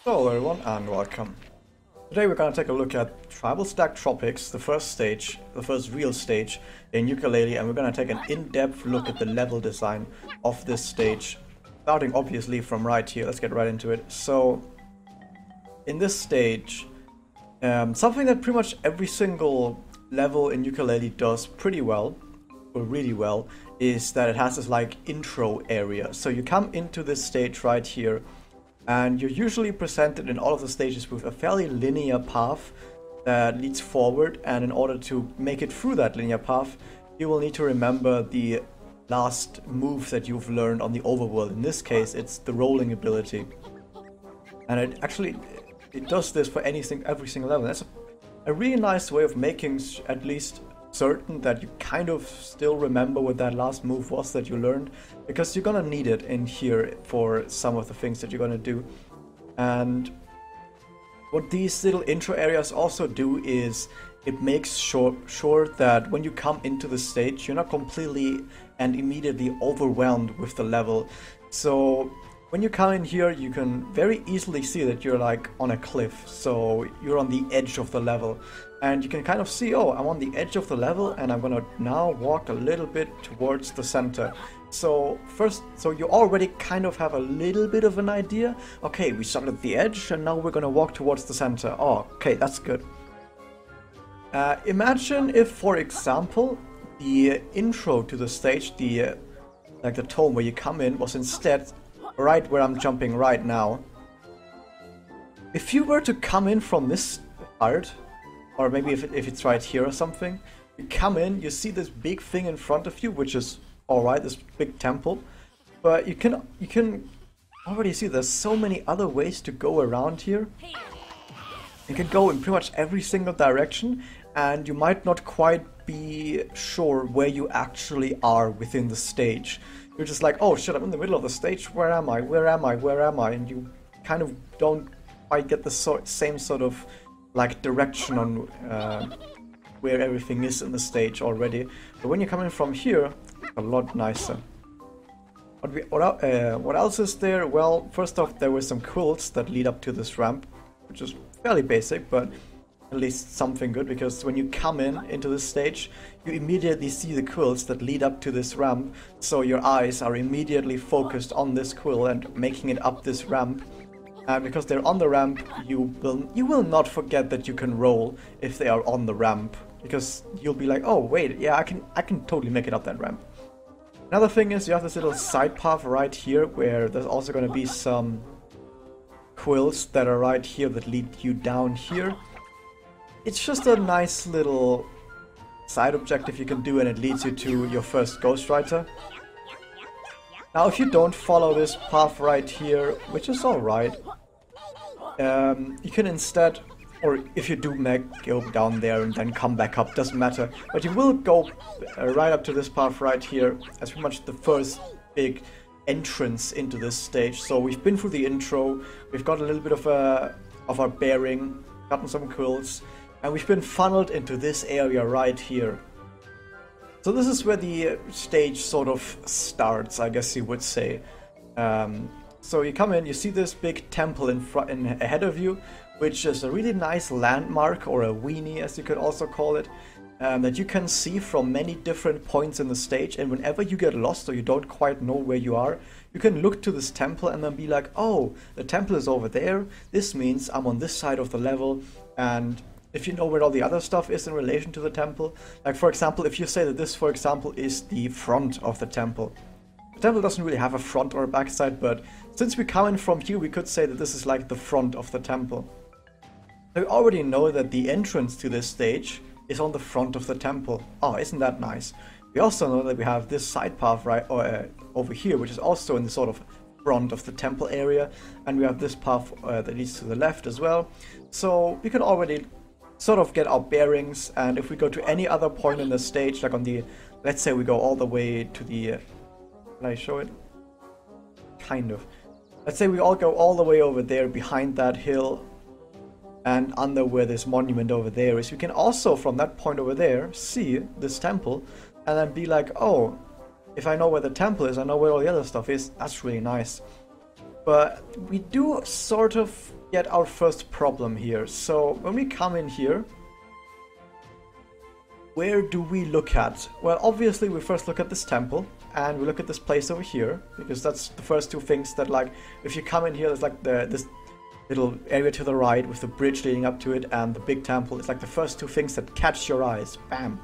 Hello everyone and welcome. Today we're going to take a look at Tribalstack Tropics, the first stage, the first real stage in Yooka-Laylee, and we're going to take an in-depth look at the level design of this stage, starting obviously from right here. Let's get right into it. So, in this stage, something that pretty much every single level in Yooka-Laylee does pretty well, or really well, is that it has this like intro area. So you come into this stage right here, and you're usually presented in all of the stages with a fairly linear path that leads forward, and in order to make it through that linear path, you will need to remember the last move that you've learned on the overworld. In this case, it's the rolling ability. And it does this for every single level. That's a really nice way of making at least certain that you kind of still remember what that last move was that you learned, because you're gonna need it in here for some of the things that you're gonna do. And what these little intro areas also do is it makes sure that when you come into the stage, you're not completely and immediately overwhelmed with the level. So when you come in here, you can very easily see that you're like on a cliff, so you're on the edge of the level. And you can kind of see, oh, I'm on the edge of the level and I'm gonna now walk a little bit towards the center. So you already kind of have a little bit of an idea. Okay, we started at the edge and now we're gonna walk towards the center. Oh, okay, that's good. Imagine if, for example, the intro to the stage, the tone where you come in, was instead right where I'm jumping right now. If you were to come in from this part, or maybe if it's right here or something, you come in, you see this big thing in front of you, which is alright, this big temple, but you can already see there's so many other ways to go around here. You can go in pretty much every single direction, and you might not quite be sure where you actually are within the stage. You're just like, oh shit, I'm in the middle of the stage, where am I, where am I, where am I? And you kind of don't quite get the same sort of like direction on where everything is in the stage already. But when you're coming from here, a lot nicer. What else is there? Well, first off, there were some quills that lead up to this ramp, which is fairly basic, but at least something good, because when you come into this stage, you immediately see the quills that lead up to this ramp, so your eyes are immediately focused on this quill and making it up this ramp. And because they're on the ramp, you will not forget that you can roll if they are on the ramp, because you'll be like, oh wait, yeah, I can totally make it up that ramp. Another thing is you have this little side path right here, where there's also going to be some quills that are right here that lead you down here. It's just a nice little side objective you can do, and it leads you to your first ghostwriter. Now, if you don't follow this path right here, which is alright, you can instead, or if you do go down there and then come back up, doesn't matter, but you will go right up to this path right here as pretty much the first big entrance into this stage. So we've been through the intro, we've got a little bit of our bearing, gotten some quills, and we've been funneled into this area right here. So this is where the stage sort of starts, I guess you would say. So you come in, you see this big temple ahead of you, which is a really nice landmark, or a weenie as you could also call it, that you can see from many different points in the stage. And whenever you get lost or you don't quite know where you are, you can look to this temple and then be like, oh, the temple is over there, this means I'm on this side of the level. And if you know where all the other stuff is in relation to the temple, like for example, if you say that this, for example, is the front of the temple. The temple doesn't really have a front or a backside, but since we come in from here, we could say that this is like the front of the temple. We already know that the entrance to this stage is on the front of the temple. Oh, isn't that nice? We also know that we have this side path right over here, which is also in the sort of front of the temple area, and we have this path that leads to the left as well. So we can already sort of get our bearings, and if we go to any other point in the stage, like on the, let's say we go all the way to the, can I show it? Kind of. Let's say we all go all the way over there behind that hill and under where this monument over there is. We can also, from that point over there, see this temple and then be like, oh, if I know where the temple is, I know where all the other stuff is. That's really nice. But we do sort of get our first problem here. So when we come in here, where do we look at? Well, obviously we first look at this temple, and we look at this place over here, because that's the first two things that, like, if you come in here, there's like this little area to the right with the bridge leading up to it and the big temple. It's like the first two things that catch your eyes. Bam!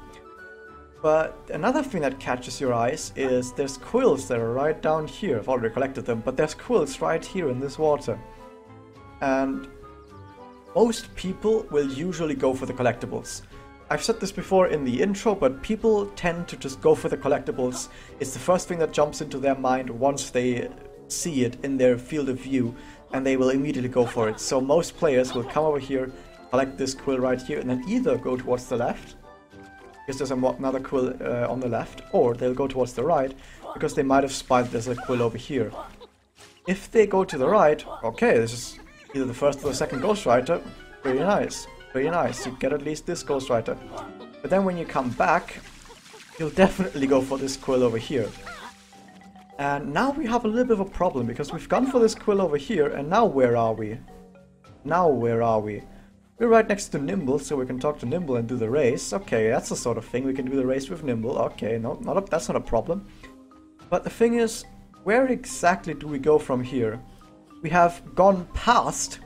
But another thing that catches your eyes is there's quills that are right down here. I've already collected them, but there's quills right here in this water. And most people will usually go for the collectibles. I've said this before in the intro, but people tend to just go for the collectibles. It's the first thing that jumps into their mind once they see it in their field of view, and they will immediately go for it. So most players will come over here, collect this quill right here, and then either go towards the left, because there's another quill on the left, or they'll go towards the right, because they might have spied there's a quill over here. If they go to the right, okay, this is either the first or the second ghostwriter. Pretty nice. Pretty nice. You get at least this ghostwriter. But then when you come back, you'll definitely go for this quill over here. And now we have a little bit of a problem, because we've gone for this quill over here, and now where are we? Now where are we? We're right next to Nimble, so we can talk to Nimble and do the race. Okay, that's the sort of thing. We can do the race with Nimble. Okay, no, that's not a problem. But the thing is, where exactly do we go from here? We've gone past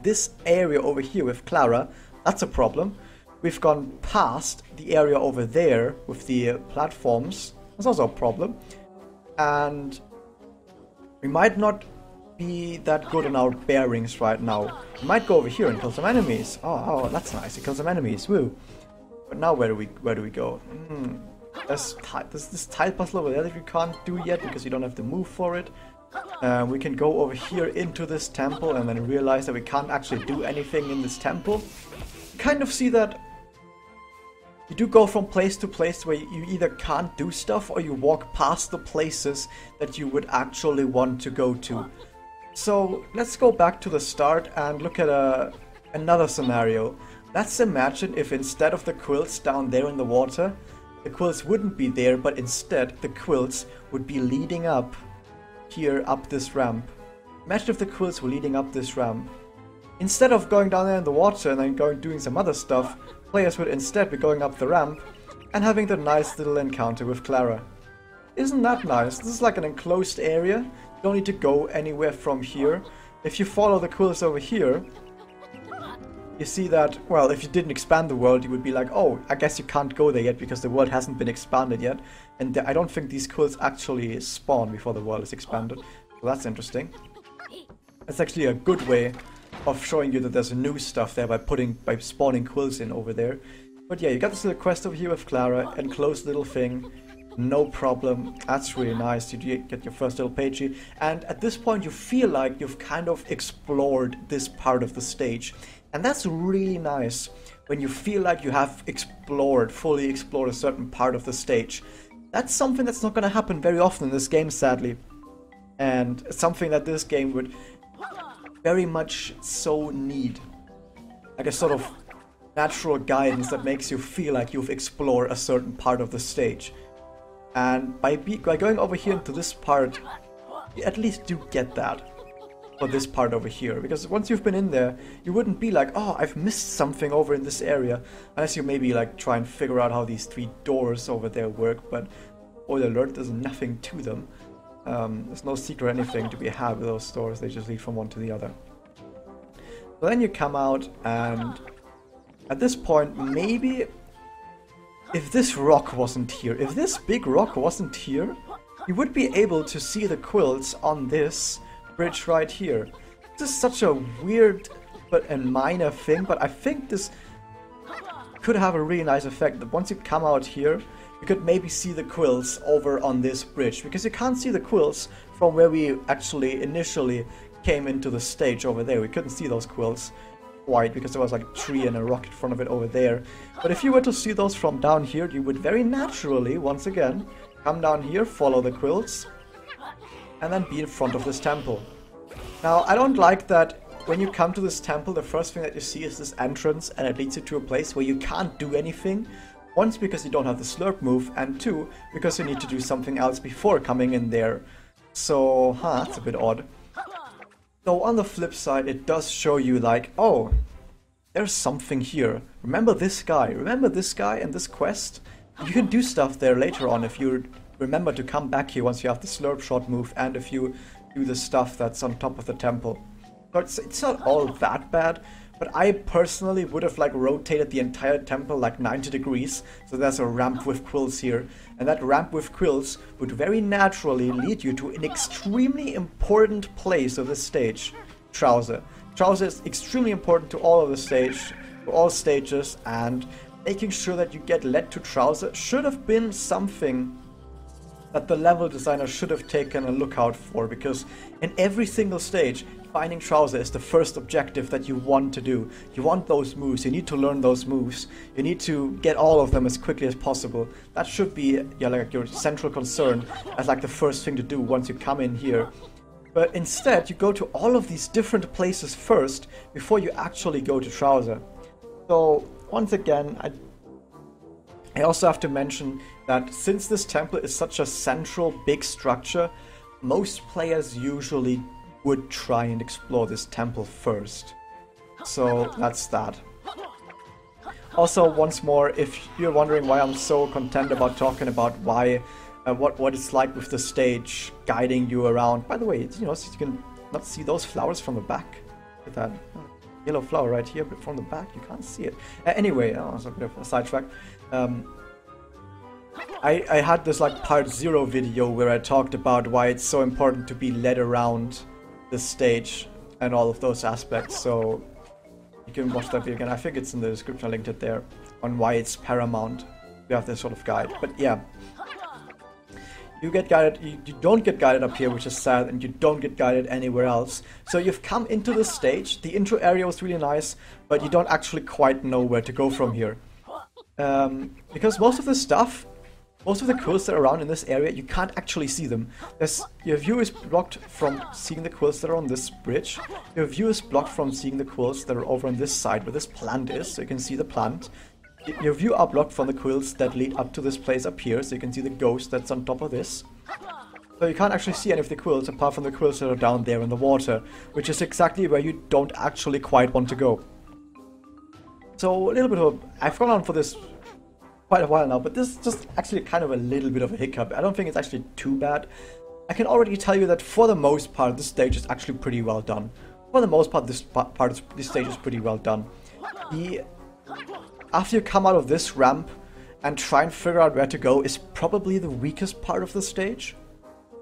this area over here with Clara. That's a problem. We've gone past the area over there with the platforms. That's also a problem. And we might not be that good in our bearings right now. We might go over here and kill some enemies. Oh, that's nice. We kill some enemies. Woo. But now where do we go? There's this tile puzzle over there that we can't do yet because you don't have to move for it. We can go over here into this temple and then realize that we can't actually do anything in this temple. You kind of see that you do go from place to place where you either can't do stuff or you walk past the places that you would actually want to go to. So let's go back to the start and look at another scenario. Let's imagine if instead of the quills down there in the water, the quills wouldn't be there, but instead the quills would be leading up here, up this ramp. Imagine if the quills were leading up this ramp. Instead of going down there in the water and then doing some other stuff, players would instead be going up the ramp and having the nice little encounter with Clara. Isn't that nice? This is like an enclosed area. You don't need to go anywhere from here. If you follow the quills over here, you see that, well, if you didn't expand the world, you would be like, oh, I guess you can't go there yet because the world hasn't been expanded yet. And I don't think these quills actually spawn before the world is expanded. So that's interesting. That's actually a good way of showing you that there's new stuff there by spawning quills in over there. But yeah, you got this little quest over here with Clara, enclosed little thing. No problem. That's really nice. You get your first little pagey. And at this point you feel like you've kind of explored this part of the stage. And that's really nice when you feel like you have fully explored a certain part of the stage. That's something that's not going to happen very often in this game, sadly. And something that this game would very much so need. Like a sort of natural guidance that makes you feel like you've explored a certain part of the stage. And by going over here into this part, you at least do get that. For this part over here, because once you've been in there, you wouldn't be like, oh, I've missed something over in this area, unless you maybe like try and figure out how these 3 doors over there work. But spoiler alert, there's nothing to them. There's no secret or anything to be had with those doors. They just lead from one to the other. So then you come out, and at this point, maybe if this rock wasn't here, if this big rock wasn't here, you would be able to see the quills on this bridge right here. This is such a weird and minor thing, but I think this could have a really nice effect that once you come out here, you could maybe see the quills over on this bridge, because you can't see the quills from where we actually initially came into the stage over there. We couldn't see those quills quite because there was like a tree and a rock in front of it over there. But if you were to see those from down here, you would very naturally, once again, come down here, follow the quills, and then be in front of this temple. Now, I don't like that when you come to this temple, the first thing that you see is this entrance, and it leads you to a place where you can't do anything. Once, because you don't have the slurp move, and 2, because you need to do something else before coming in there. So, that's a bit odd. So on the flip side, it does show you like, oh, there's something here. Remember this guy and this quest? You can do stuff there later on if you remember to come back here once you have the slurp shot move and if you do the stuff that's on top of the temple. So it's not all that bad, but I personally would have like rotated the entire temple like 90 degrees, so there's a ramp with quills here, and that ramp with quills would very naturally lead you to an extremely important place of the stage, Trouser. Trouser is extremely important to all of the stage, to all stages, and making sure that you get led to Trouser should have been something that the level designer should have taken a look out for, because in every single stage, finding Trouser is the first objective that you want to do. You want those moves, you need to learn those moves, you need to get all of them as quickly as possible. That should be like your central concern as like the first thing to do once you come in here. But instead, you go to all of these different places first before you actually go to Trouser. So once again, I also have to mention that since this temple is such a central big structure, most players usually would try and explore this temple first. So that's that. Also, once more, if you're wondering why I'm so content about talking about why what it's like with the stage guiding you around. By the way, you know, so you can not see those flowers from the back. Look at that yellow flower right here, but from the back you can't see it. Anyway, it's a bit of a sidetrack. I had this like part 0 video where I talked about why it's so important to be led around the stage and all of those aspects, so you can watch that video again. I think it's in the description, I linked it there, on why it's paramount to have this sort of guide. But yeah, you get guided, you don't get guided up here, which is sad, and you don't get guided anywhere else. So you've come into the stage, the intro area was really nice, but you don't actually quite know where to go from here. Because most of the stuff, most of the quills that are around in this area, you can't actually see them. Your view is blocked from seeing the quills that are on this bridge. Your view is blocked from seeing the quills that are over on this side where this plant is, so you can see the plant. Your view are blocked from the quills that lead up to this place up here, so you can see the ghost that's on top of this. So you can't actually see any of the quills apart from the quills that are down there in the water, which is exactly where you don't actually quite want to go. So a little bit of I've gone on for this quite a while now, but this is just actually kind of a little bit of a hiccup. I don't think it's actually too bad. I can already tell you that for the most part, this stage is actually pretty well done. For the most part, this stage is pretty well done. After you come out of this ramp and try and figure out where to go is probably the weakest part of the stage,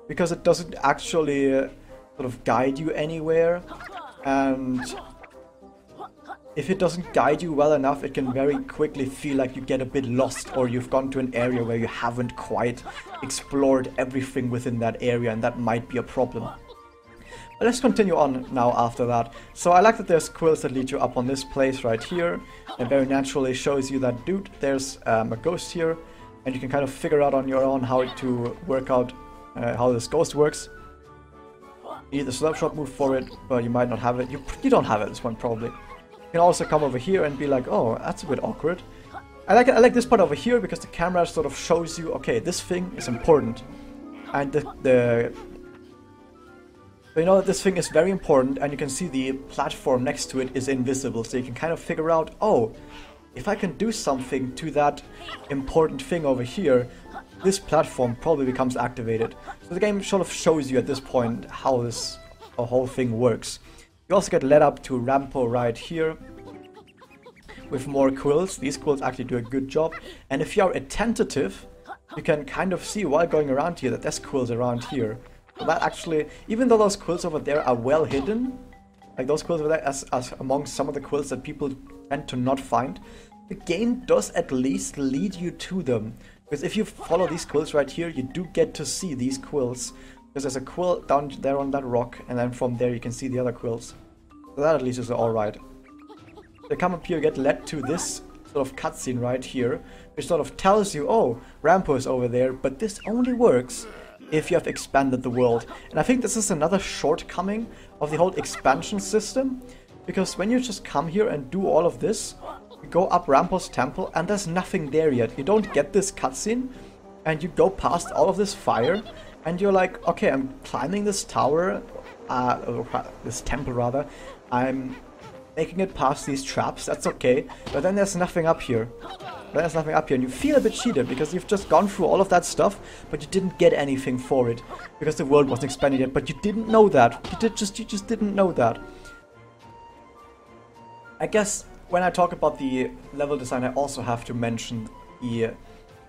because it doesn't actually sort of guide you anywhere, and if it doesn't guide you well enough, it can very quickly feel like you get a bit lost, or you've gone to an area where you haven't quite explored everything within that area, and that might be a problem. But let's continue on now after that. So I like that there's quills that lead you up on this place right here, and very naturally shows you that, dude, there's a ghost here, and you can kind of figure out on your own how to work out how this ghost works. You need the slurp shot move for it, but you might not have it. You don't have it, this one probably. You can also come over here and be like, oh, that's a bit awkward. I like this part over here because the camera sort of shows you, okay, this thing is important, and you know that this thing is very important, and you can see the platform next to it is invisible, so you can kind of figure out, oh, if I can do something to that important thing over here, this platform probably becomes activated. So the game sort of shows you at this point how this whole thing works. You also get led up to Rampo right here with more quills. These quills actually do a good job, and if you are attentive, you can kind of see while going around here that there's quills around here. So that actually, even though those quills over there are well hidden, like those quills over there as among some of the quills that people tend to not find, the game does at least lead you to them. Because if you follow these quills right here, you do get to see these quills. Because there's a quill down there on that rock, and then from there you can see the other quills. So that at least is alright. You come up here, get led to this sort of cutscene right here, which sort of tells you, oh, Rampo is over there, but this only works if you have expanded the world. And I think this is another shortcoming of the whole expansion system, because when you just come here and do all of this, you go up Rampo's temple and there's nothing there yet. You don't get this cutscene, and you go past all of this fire, and you're like, okay, I'm climbing this tower, this temple rather, I'm making it past these traps. That's okay, but then there's nothing up here. And you feel a bit cheated because you've just gone through all of that stuff, but you didn't get anything for it because the world wasn't expanded yet. But you didn't know that. You just didn't know that. I guess when I talk about the level design, I also have to mention the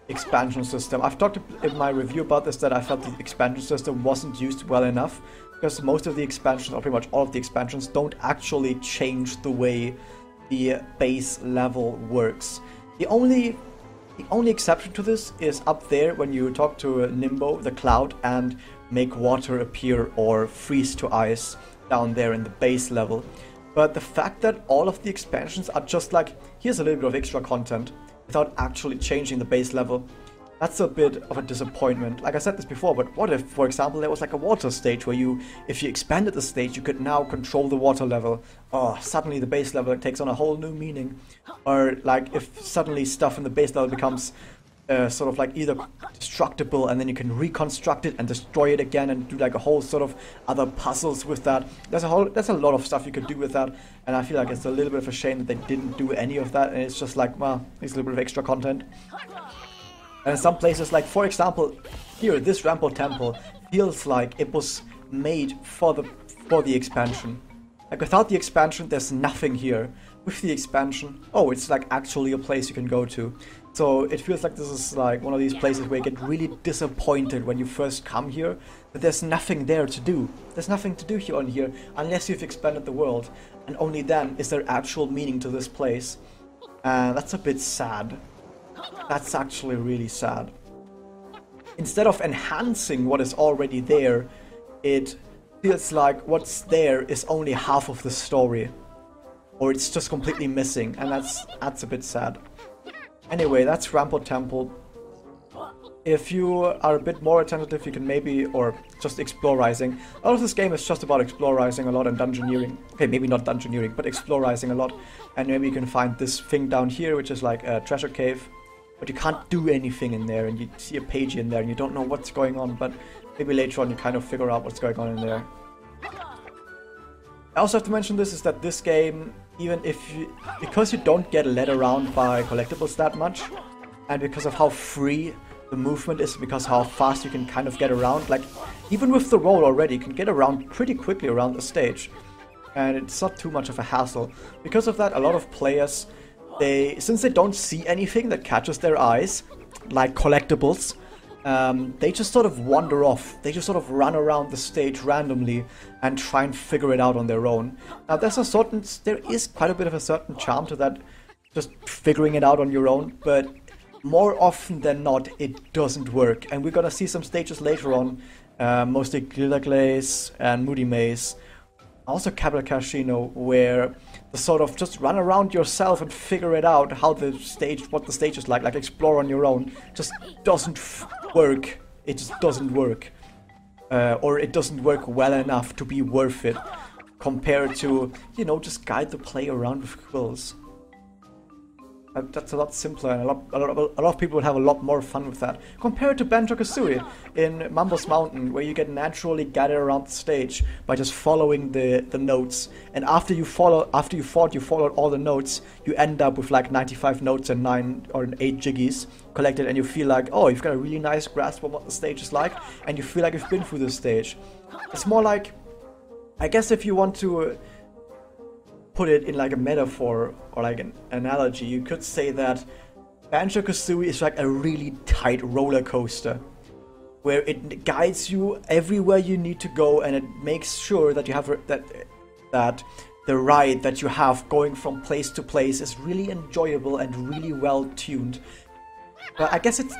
expansion system. I've talked in my review about this, that I felt the expansion system wasn't used well enough, because most of the expansions, or pretty much all of the expansions, don't actually change the way the base level works. The only exception to this is up there when you talk to Nimbo, the cloud, and make water appear or freeze to ice down there in the base level. But the fact that all of the expansions are just like, here's a little bit of extra content, without actually changing the base level, that's a bit of a disappointment. Like I said this before, but what if, for example, there was like a water stage where if you expanded the stage, you could now control the water level. Oh, suddenly the base level takes on a whole new meaning. Or like if suddenly stuff in the base level becomes sort of like either destructible, and then you can reconstruct it and destroy it again and do like a whole sort of other puzzles with that. There's a lot of stuff you could do with that, and I feel like it's a little bit of a shame that they didn't do any of that, and it's just like, well, it's a little bit of extra content. And in some places, like for example, here, this Rampo Temple feels like it was made for the expansion. Like without the expansion, there's nothing here. With the expansion, oh, it's like actually a place you can go to. So it feels like this is like one of these places where you get really disappointed when you first come here, but there's nothing there to do. There's nothing to do here on here unless you've expanded the world, and only then is there actual meaning to this place. That's a bit sad. That's actually really sad. Instead of enhancing what is already there, it feels like what's there is only half of the story. Or it's just completely missing, and that's a bit sad. Anyway, that's Rampo Temple. If you are a bit more attentive, you can maybe, or just explorizing. A lot of this game is just about explorizing a lot and dungeoneering. Okay, maybe not dungeoneering, but explorizing a lot. And maybe you can find this thing down here, which is like a treasure cave. But you can't do anything in there, and you see a page in there, and you don't know what's going on, but maybe later on you kind of figure out what's going on in there. I also have to mention this, is that this game, even because you don't get led around by collectibles that much, and because of how free the movement is, because how fast you can kind of get around, like even with the roll already, you can get around pretty quickly around the stage, and it's not too much of a hassle. Because of that, a lot of players, since they don't see anything that catches their eyes, like collectibles, they just sort of wander off. They just sort of run around the stage randomly and try and figure it out on their own. Now there is quite a bit of a certain charm to that, just figuring it out on your own, but more often than not it doesn't work. And we're gonna see some stages later on, mostly Yooka-Laylee and Moody Maze, also Capital Casino, where the sort of just run around yourself and figure it out what the stage is like explore on your own, just doesn't work. It just doesn't work. Or it doesn't work well enough to be worth it, compared to, just guide the player around with quills. That's a lot simpler, and a lot of people would have a lot more fun with that. Compared to Banjo-Kazooie in Mambo's Mountain, where you get naturally guided around the stage by just following the notes. And after you followed all the notes, you end up with like 95 notes and 9 or 8 jiggies collected, and you feel like, oh, you've got a really nice grasp of what the stage is like, and you feel like you've been through the stage. It's more like, I guess if you want to put it in like a metaphor or like an analogy, you could say that Banjo-Kazooie is like a really tight roller coaster, where it guides you everywhere you need to go, and it makes sure that you have that the ride that you have going from place to place is really enjoyable and really well tuned. But I guess it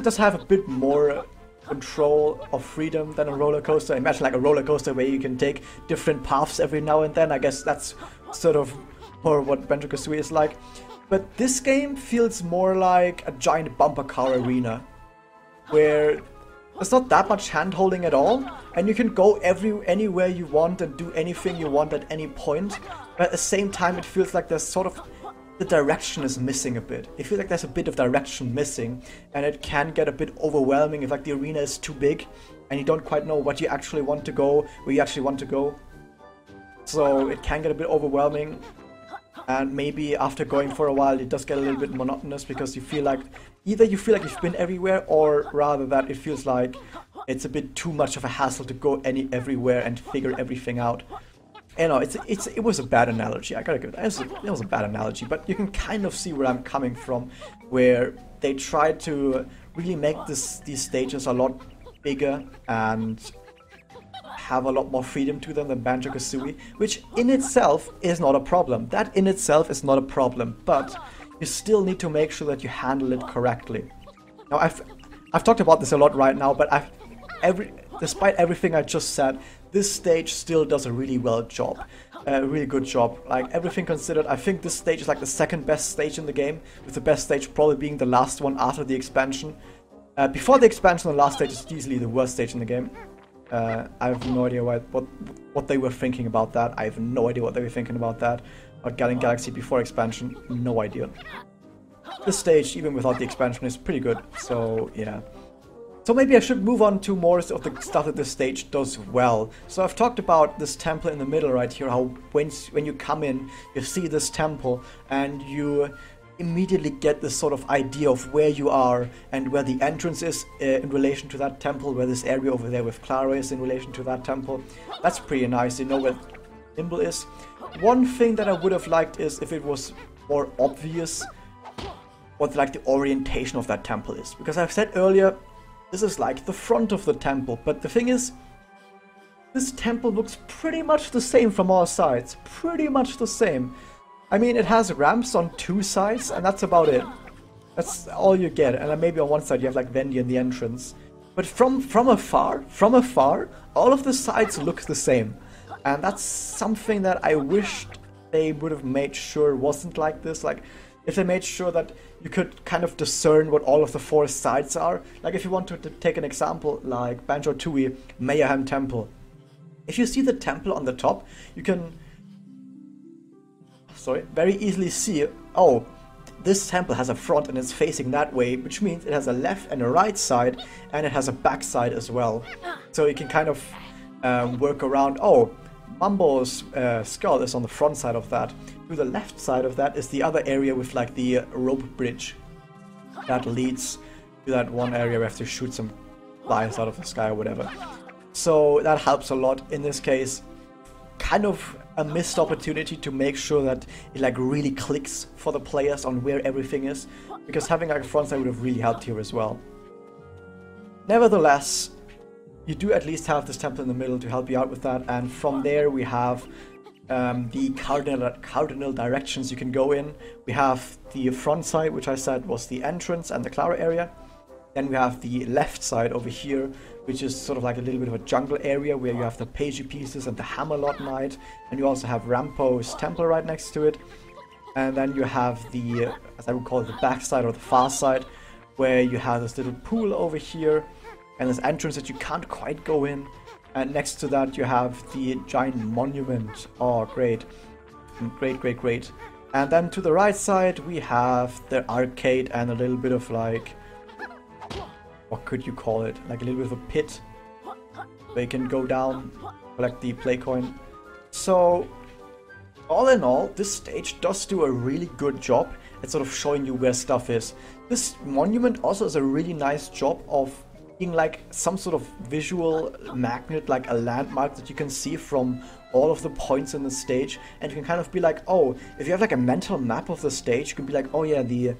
does have a bit more control of freedom than a roller coaster. Imagine like a roller coaster where you can take different paths every now and then. I guess that's sort of more what Banjo-Kazooie is like. But this game feels more like a giant bumper car arena, where there's not that much hand-holding at all, and you can go anywhere you want and do anything you want at any point. But at the same time, it feels like there's sort of, the direction is missing a bit. It feels like there's a bit of direction missing, and it can get a bit overwhelming if like the arena is too big, and you don't quite know what you actually want to go, where you actually want to go. So it can get a bit overwhelming, and maybe after going for a while it does get a little bit monotonous, because you feel like either you feel like you've been everywhere, or rather that it feels like it's a bit too much of a hassle to go everywhere and figure everything out. You know, it was a bad analogy. I gotta give it was a bad analogy, but you can kind of see where I'm coming from, where they tried to really make these stages a lot bigger and have a lot more freedom to them than Banjo-Kazooie, which in itself is not a problem. That in itself is not a problem, but you still need to make sure that you handle it correctly. Now, I've talked about this a lot right now, but despite everything I just said, this stage still does a really really good job. Like, everything considered, I think this stage is like the second best stage in the game, with the best stage probably being the last one after the expansion. Before the expansion, the last stage is easily the worst stage in the game. I have no idea what they were thinking about that. I have no idea what they were thinking about that. About Guardian Galaxy before expansion, no idea. This stage, even without the expansion, is pretty good, so yeah. So maybe I should move on to more of the stuff that this stage does well. So I've talked about this temple in the middle right here, how when you come in, you see this temple, and you immediately get this sort of idea of where you are and where the entrance is in relation to that temple, where this area over there with Clara is in relation to that temple. That's pretty nice, you know where Nimble is. One thing that I would have liked is if it was more obvious what like the orientation of that temple is. Because I've said earlier, this is like the front of the temple, but the thing is, this temple looks pretty much the same from all sides. Pretty much the same. I mean, it has ramps on 2 sides, and that's about it. That's all you get. And then maybe on one side you have like Vendy in the entrance. But from afar, all of the sides look the same. And that's something that I wished they would have made sure wasn't like this. Like, if they made sure that you could kind of discern what all of the 4 sides are. Like, if you want to take an example, like Banjo-Tooie Mayhem Temple. If you see the temple on the top, you can very easily see, oh, this temple has a front and it's facing that way, which means it has a left and a right side, and it has a back side as well. So you can kind of work around, oh, Mambo's skull is on the front side of that. To the left side of that is the other area with like the rope bridge that leads to that one area where you have to shoot some flies out of the sky or whatever. So that helps a lot in this case. Kind of a missed opportunity to make sure that it like really clicks for the players on where everything is, because having like a front side would have really helped here as well. Nevertheless, you do at least have this temple in the middle to help you out with that, and from there we have the cardinal directions you can go in. We have the front side, which I said was the entrance and the Clara area. Then we have the left side over here, which is sort of like a little bit of a jungle area where you have the Pagey pieces and the Hammerlot Knight, and you also have Rampo's temple right next to it. And then you have the, as I would call it, the back side or the far side, where you have this little pool over here and this entrance that you can't quite go in. And next to that you have the giant monument. Oh, great. Great. And then to the right side we have the arcade and a little bit of like, what could you call it? Like a little bit of a pit where you can go down, collect the play coin. So, all in all, this stage does do a really good job at sort of showing you where stuff is. This monument also does a really nice job of being like some sort of visual magnet, like a landmark that you can see from all of the points in the stage. And you can kind of be like, oh, if you have like a mental map of the stage, you can be like, oh yeah, the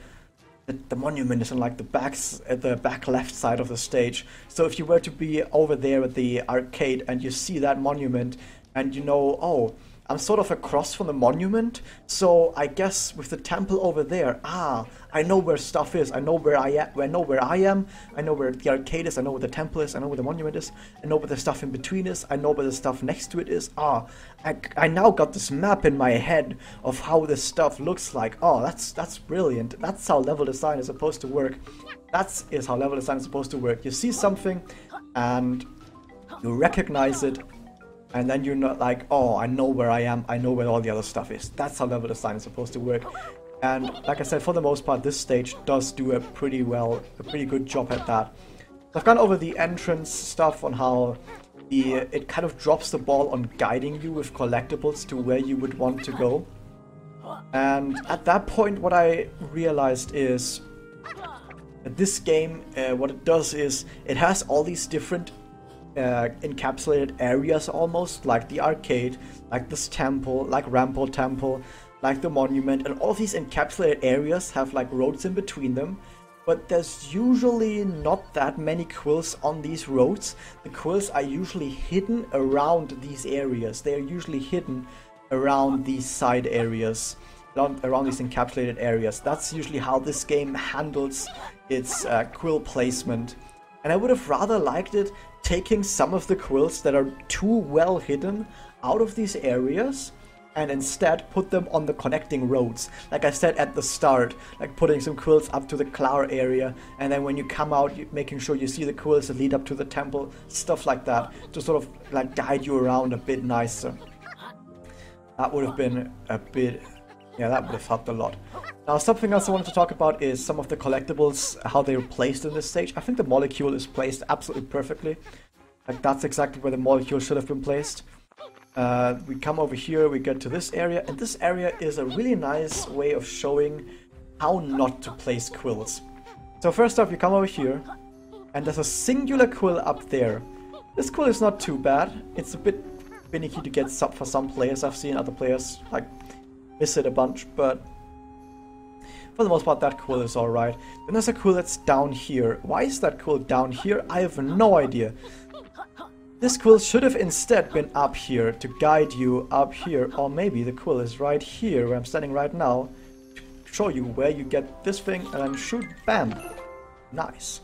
monument is on like the back left side of the stage. So if you were to be over there at the arcade and you see that monument and you know, oh, I'm sort of across from the monument, so I guess with the temple over there, I know where stuff is. I know where I am. I know where I am. I know where the arcade is. I know where the temple is. I know where the monument is. I know where the stuff in between is. I know where the stuff next to it is. I now got this map in my head of how this stuff looks like. Oh, that's brilliant. That's how level design is supposed to work. That is how level design is supposed to work. You see something and you recognize it. And then you're not like, oh, I know where I am, I know where all the other stuff is. That's how level design is supposed to work. And like I said, for the most part, this stage does do a pretty good job at that. I've gone over the entrance stuff on how it kind of drops the ball on guiding you with collectibles to where you would want to go. And at that point, what I realized is that this game, what it does is it has all these different encapsulated areas, almost like the arcade, like this temple, like Rampart Temple, like the monument, and all these encapsulated areas have like roads in between them. But there's usually not that many quills on these roads. The quills are usually hidden around these areas. They are usually hidden around these side areas, around these encapsulated areas. That's usually how this game handles its quill placement. And I would have rather liked it taking some of the quills that are too well hidden out of these areas and instead put them on the connecting roads. Like I said at the start, like putting some quills up to the Clower area, and then when you come out, making sure you see the quills that lead up to the temple, stuff like that, to sort of like guide you around a bit nicer. That would have been a bit, yeah, that would have helped a lot. Now, something else I wanted to talk about is some of the collectibles, how they were placed in this stage. I think the molecule is placed absolutely perfectly. Like, that's exactly where the molecule should have been placed. We come over here, we get to this area, and this area is a really nice way of showing how not to place quills. So first off, you come over here, and there's a singular quill up there. This quill is not too bad. It's a bit finicky to get for some players. I've seen other players like miss it a bunch, but for the most part that quill is alright. Then there's a quill that's down here. Why is that quill down here? I have no idea. This quill should have instead been up here to guide you up here, or maybe the quill is right here where I'm standing right now to show you where you get this thing and then shoot, bam. Nice.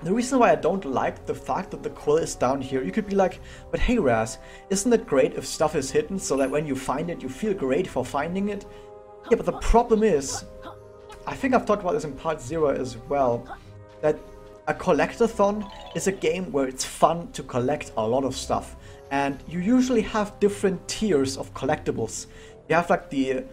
The reason why I don't like the fact that the quill is down here, you could be like, but hey Raz, isn't it great if stuff is hidden so that when you find it you feel great for finding it? Yeah, but the problem is, I think I've talked about this in part 0 as well, that a collectathon is a game where it's fun to collect a lot of stuff, and you usually have different tiers of collectibles. You have like the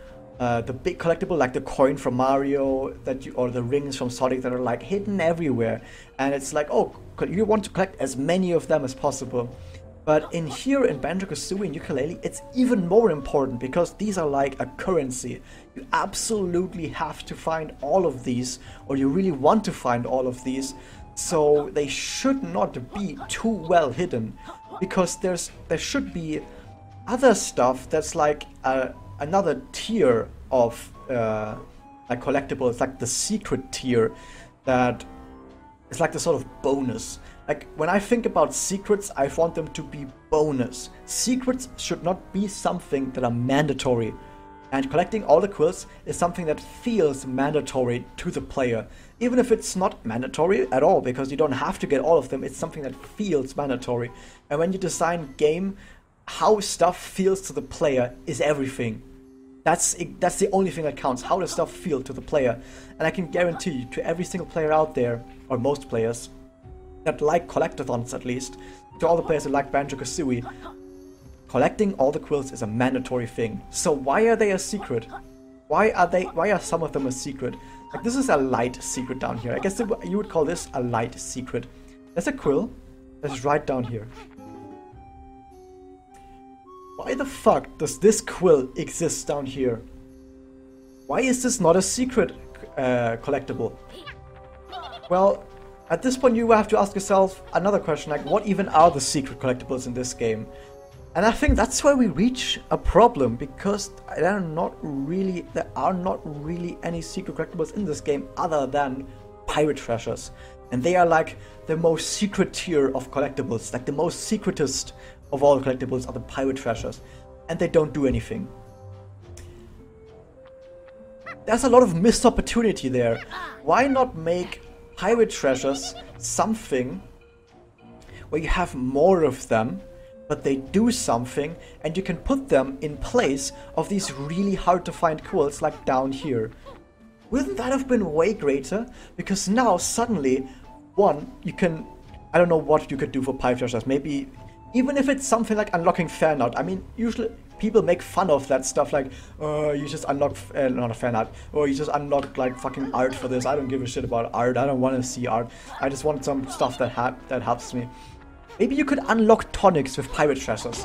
big collectible, like the coin from Mario, or the rings from Sonic that are like hidden everywhere, and it's like, oh, you want to collect as many of them as possible. But in here in Banjo-Kazooie and Yooka-Laylee, it's even more important because these are like a currency. You absolutely have to find all of these, or you really want to find all of these. So they should not be too well hidden, because there should be other stuff that's like another tier of like collectibles, like the secret tier, that is like the sort of bonus. Like when I think about secrets, I want them to be bonus. Secrets should not be something that are mandatory. And collecting all the quills is something that feels mandatory to the player. Even if it's not mandatory at all, because you don't have to get all of them, it's something that feels mandatory. And when you design game, how stuff feels to the player is everything. That's the only thing that counts, how does stuff feel to the player. And I can guarantee you, to every single player out there, or most players, that like collectathons at least, to all the players that like Banjo-Kazooie, collecting all the quills is a mandatory thing. So why are they a secret? Why are some of them a secret? Like, this is a light secret down here. I guess you would call this a light secret. There's a quill that's right down here. Why the fuck does this quill exist down here? Why is this not a secret collectible? Well, at this point you have to ask yourself another question, like, what even are the secret collectibles in this game? And I think that's where we reach a problem, because there are not really any secret collectibles in this game other than pirate treasures. And they are like the most secret tier of collectibles, like the most secretest of all collectibles are the pirate treasures. And they don't do anything. There's a lot of missed opportunity there. Why not make pirate treasures something where you have more of them, but they do something, and you can put them in place of these really hard to find quills like down here? Wouldn't that have been way greater? Because now suddenly, one, you can, I don't know what you could do for pirate treasures, maybe even if it's something like unlocking fan art. I mean, usually people make fun of that stuff, like, you just unlock, not a fan art, or you just unlock like fucking art for this. I don't give a shit about art. I don't want to see art. I just want some stuff that helps me. Maybe you could unlock tonics with pirate treasures.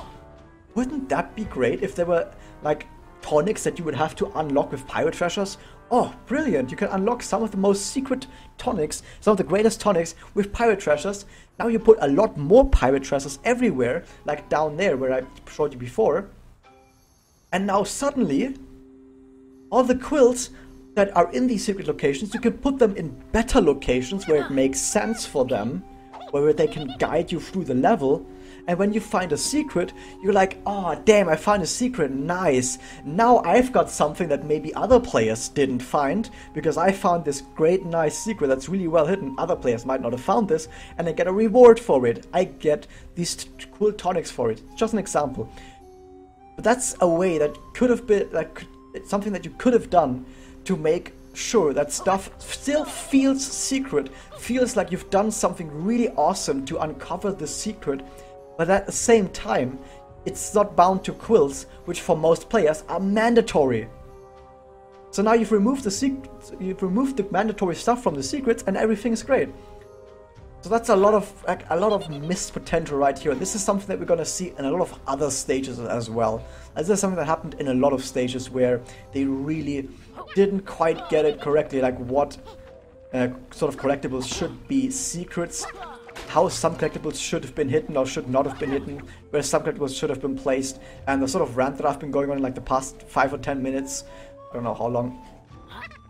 Wouldn't that be great if there were like tonics that you would have to unlock with pirate treasures? Oh, brilliant! You can unlock some of the most secret tonics, some of the greatest tonics with pirate treasures. Now you put a lot more pirate treasures everywhere, like down there where I showed you before. And now suddenly, all the quills that are in these secret locations, you can put them in better locations where it makes sense for them, where they can guide you through the level. And when you find a secret, you're like, oh damn, I found a secret, nice. Now I've got something that maybe other players didn't find, because I found this great nice secret that's really well hidden. Other players might not have found this, and I get a reward for it. I get these cool tonics for it. Just an example. But that's a way that could have been, like, something that you could have done to make sure that stuff still feels secret, feels like you've done something really awesome to uncover the secret, but at the same time, it's not bound to quills, which for most players are mandatory. So now you've removed the mandatory stuff from the secrets, and everything is great. So that's a lot of missed potential right here. This is something that we're gonna see in a lot of other stages as well. This is something that happened in a lot of stages where they really didn't quite get it correctly, like what sort of collectibles should be secrets, how some collectibles should have been hidden or should not have been hidden, where some collectibles should have been placed, and the sort of rant that I've been going on in like the past 5 or 10 minutes, I don't know how long,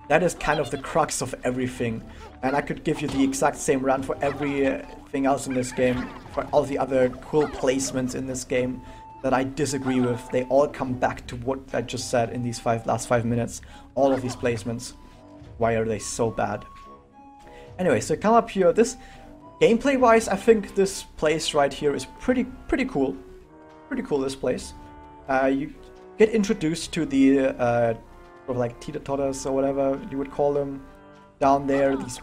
that is kind of the crux of everything. And I could give you the exact same rant for everything else in this game, for all the other cool placements in this game that I disagree with. They all come back to what I just said in these last 5 minutes. All of these placements. Why are they so bad? Anyway, so come up here. This, gameplay wise, I think this place right here is pretty cool. Pretty cool, this place. You get introduced to the sort of like teeter-totters or whatever you would call them down there, these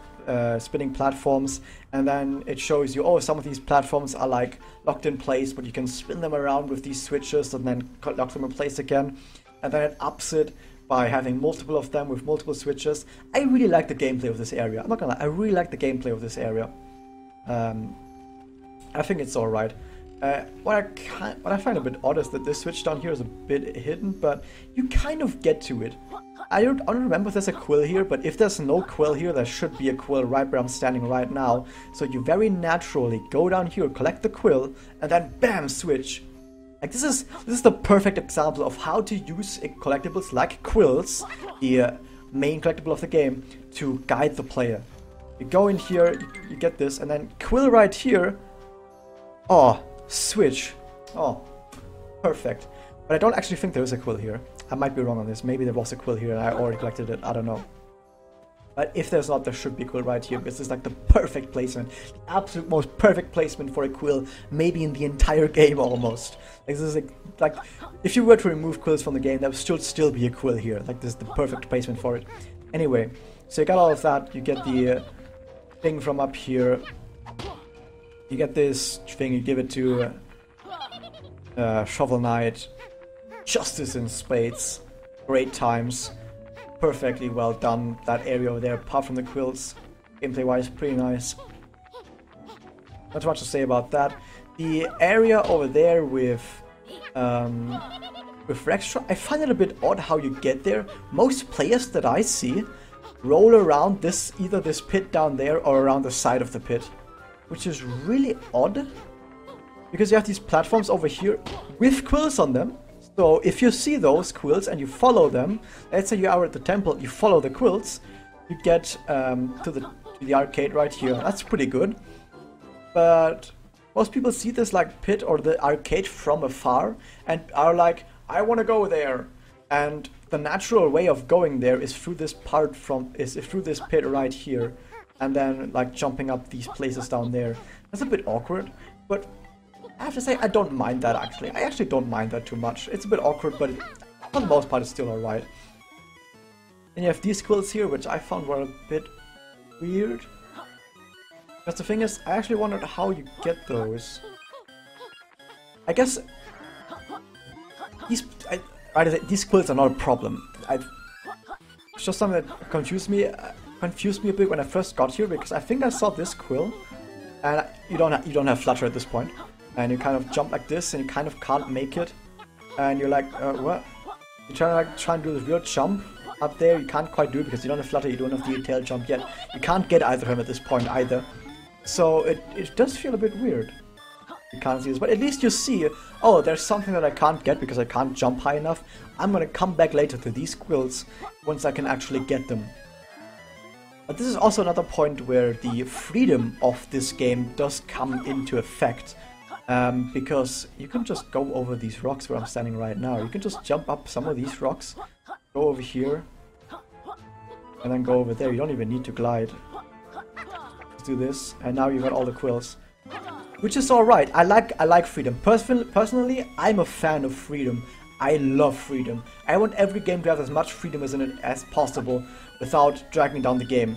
spinning platforms, and then it shows you, oh, some of these platforms are like locked in place, but you can spin them around with these switches and then lock them in place again, and then it ups it by having multiple of them with multiple switches. I really like the gameplay of this area. I'm not gonna lie, I really like the gameplay of this area. I think it's alright. What I find a bit odd is that this switch down here is a bit hidden, but you kind of get to it. I don't remember if there's a quill here, but if there's no quill here, there should be a quill right where I'm standing right now. So you very naturally go down here, collect the quill, and then BAM! Switch. Like this is the perfect example of how to use collectibles like quills, the main collectible of the game, to guide the player. You go in here, you get this, and then quill right here. Oh, switch. Oh, perfect. But I don't actually think there is a quill here. I might be wrong on this. Maybe there was a quill here and I already collected it. I don't know. But if there's not, there should be a quill right here. This is like the perfect placement. The absolute most perfect placement for a quill, maybe in the entire game almost. Like this is like if you were to remove quills from the game, there should still be a quill here. Like this is the perfect placement for it. Anyway, so you got all of that. You get the thing from up here. You get this thing, you give it to Shovel Knight. Justice in spades. Great times. Perfectly well done, that area over there, apart from the quills. Gameplay wise, pretty nice. Not too much to say about that. The area over there with Rextra, I find it a bit odd how you get there. Most players that I see roll around this, either this pit down there or around the side of the pit. Which is really odd. Because you have these platforms over here with quills on them. So if you see those quills and you follow them, let's say you are at the temple, you follow the quills, you get to the arcade right here. That's pretty good. But most people see this like pit or the arcade from afar and are like, I want to go there. And the natural way of going there is through this through this pit right here, and then like jumping up these places down there. That's a bit awkward, but I have to say, I don't mind that actually. I actually don't mind that too much. It's a bit awkward, but for the most part, it's still alright. Then you have these quills here, which I found were a bit weird. Because the thing is, I actually wondered how you get those. I guess these quills are not a problem. It's just something that confused me a bit when I first got here, because I think I saw this quill, and you don't have flutter at this point, and you kind of jump like this, and you kind of can't make it, and you're like, what? You try and do this weird jump up there, you can't quite do it because you don't have flutter, you don't have the tail jump yet. You can't get either of them at this point either. So it does feel a bit weird. You can't see this, but at least you see, oh, there's something that I can't get because I can't jump high enough. I'm gonna come back later to these quills once I can actually get them. But this is also another point where the freedom of this game does come into effect. Because you can just go over these rocks where I'm standing right now. You can just jump up some of these rocks, go over here, and then go over there. You don't even need to glide. Let's do this, and now you've got all the quills. Which is alright. I like freedom. Personally, I'm a fan of freedom. I love freedom. I want every game to have as much freedom in it as possible without dragging down the game.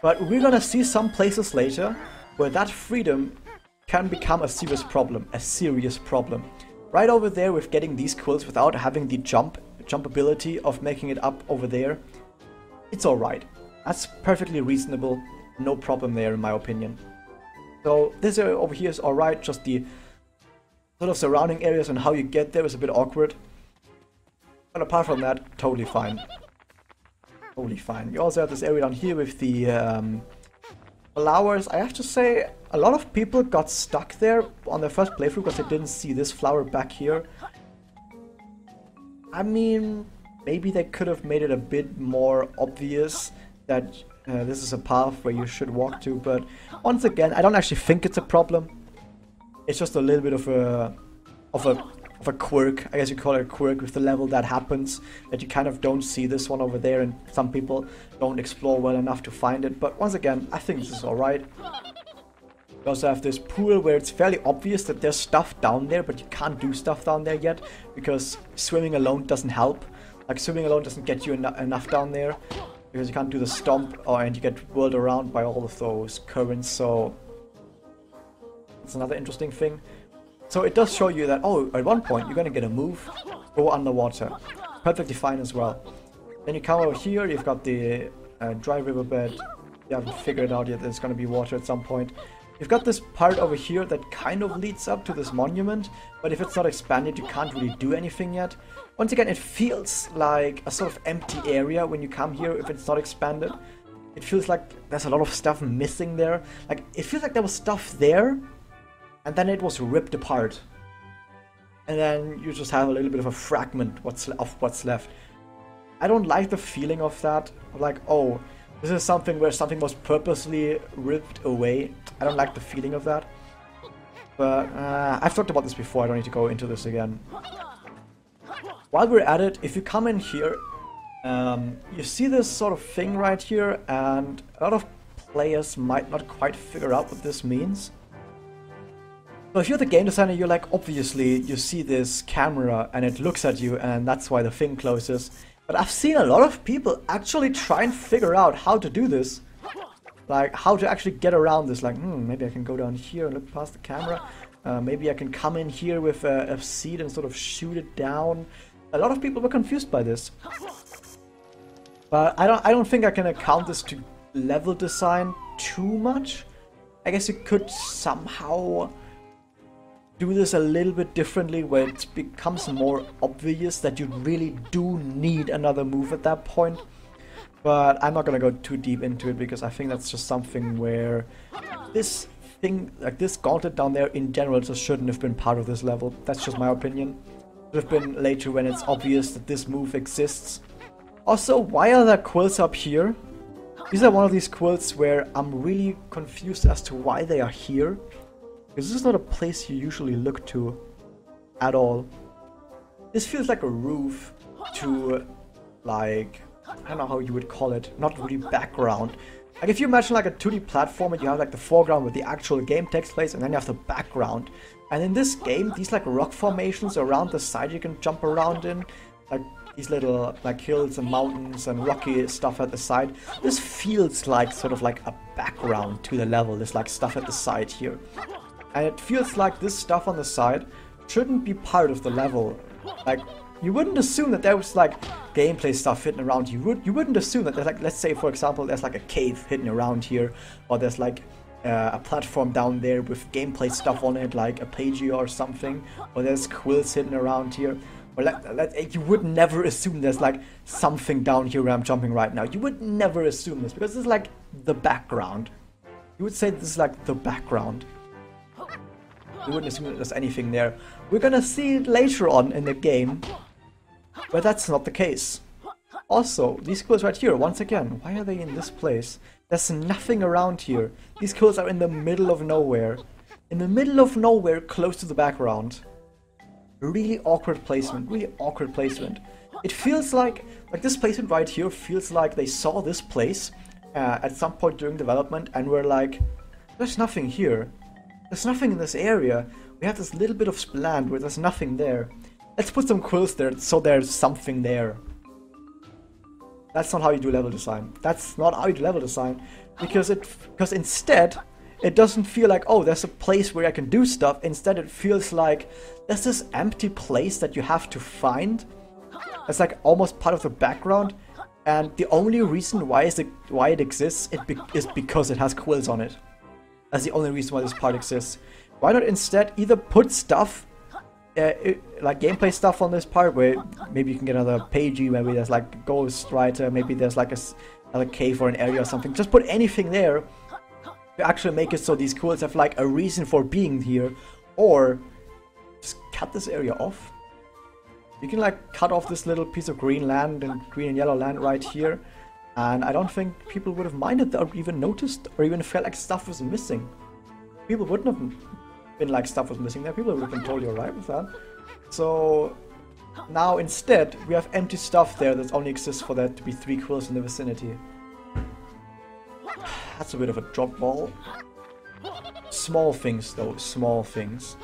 But we're gonna see some places later where that freedom can become a serious problem. Right over there with getting these quills without having the jump ability of making it up over there, it's alright. That's perfectly reasonable, no problem there in my opinion. So this area over here is alright, just the sort of surrounding areas and how you get there is a bit awkward. But apart from that, totally fine. Totally fine. You also have this area down here with the flowers. I have to say, a lot of people got stuck there on their first playthrough because they didn't see this flower back here. I mean, maybe they could have made it a bit more obvious that this is a path where you should walk to, but once again, I don't actually think it's a problem. It's just a little bit of a quirk, I guess you call it a quirk with the level that happens, that you kind of don't see this one over there, and some people don't explore well enough to find it. But once again, I think this is alright. You also have this pool where it's fairly obvious that there's stuff down there, but you can't do stuff down there yet, because swimming alone doesn't help. Like, swimming alone doesn't get you enough down there, because you can't do the stomp, and you get whirled around by all of those currents, so it's another interesting thing. So it does show you that, oh, at one point you're gonna get a move, go underwater. Perfectly fine as well. Then you come over here, you've got the dry riverbed. You haven't figured out yet that there's gonna be water at some point. You've got this part over here that kind of leads up to this monument, but if it's not expanded, you can't really do anything yet. Once again, it feels like a sort of empty area when you come here if it's not expanded. It feels like there's a lot of stuff missing there. Like, it feels like there was stuff there, and then it was ripped apart. And then you just have a little bit of a fragment of what's left. I don't like the feeling of that. Like, oh, this is something where something was purposely ripped away. I don't like the feeling of that. But I've talked about this before, I don't need to go into this again. While we're at it, if you come in here, you see this sort of thing right here, and a lot of players might not quite figure out what this means. So if you're the game designer, you're like, obviously you see this camera and it looks at you, and that's why the thing closes. But I've seen a lot of people actually try and figure out how to do this. Like, how to actually get around this. Like, maybe I can go down here and look past the camera. Maybe I can come in here with a seed and sort of shoot it down. A lot of people were confused by this. But I don't think I can account this to level design too much. I guess you could somehow do this a little bit differently, where it becomes more obvious that you really do need another move at that point. But I'm not gonna go too deep into it, because I think that's just something where this thing, like this gauntlet down there in general, just shouldn't have been part of this level. That's just my opinion. It should have been later when it's obvious that this move exists. Also, why are there quills up here? These are one of these quills where I'm really confused as to why they are here. Because this is not a place you usually look to at all. This feels like a roof to, like, I don't know how you would call it, not really background. Like, if you imagine like a 2D platformer, you have like the foreground where the actual game takes place, and then you have the background. And in this game, these like rock formations around the side you can jump around in, like these little like hills and mountains and rocky stuff at the side. This feels like sort of like a background to the level, this like stuff at the side here. And it feels like this stuff on the side shouldn't be part of the level. Like, you wouldn't assume that there was like gameplay stuff hidden around. You wouldn't assume that there's like, let's say for example, there's like a cave hidden around here, or there's like a platform down there with gameplay stuff on it, like a pagey or something, or there's quills hidden around here. Or you would never assume there's like something down here where I'm jumping right now. You would never assume this because this is like the background. You would say this is like the background. You wouldn't assume that there's anything there. We're gonna see it later on in the game, but that's not the case. Also, these quills right here, once again, why are they in this place? There's nothing around here. These quills are in the middle of nowhere. In the middle of nowhere, close to the background. Really awkward placement, really awkward placement. It feels like this placement right here feels like they saw this place at some point during development and were like, there's nothing here. There's nothing in this area. We have this little bit of land where there's nothing there. Let's put some quills there so there's something there. That's not how you do level design. That's not how you do level design. Because instead, it doesn't feel like, oh, there's a place where I can do stuff. Instead, it feels like there's this empty place that you have to find. It's like almost part of the background. And the only reason why it exists is because it has quills on it. That's the only reason why this part exists. Why not instead either put stuff, like gameplay stuff on this part, where maybe you can get another pagey, maybe there's like a ghost writer, maybe there's like another cave or an area or something. Just put anything there to actually make it so these quills have like a reason for being here, or just cut this area off. You can like cut off this little piece of green land and green and yellow land right here, and I don't think people would have minded or even noticed or even felt like stuff was missing. People wouldn't have been like stuff was missing there. People would have been totally alright with that. So now instead we have empty stuff there that only exists for there to be 3 quills in the vicinity. That's a bit of a drop ball. Small things though, small things.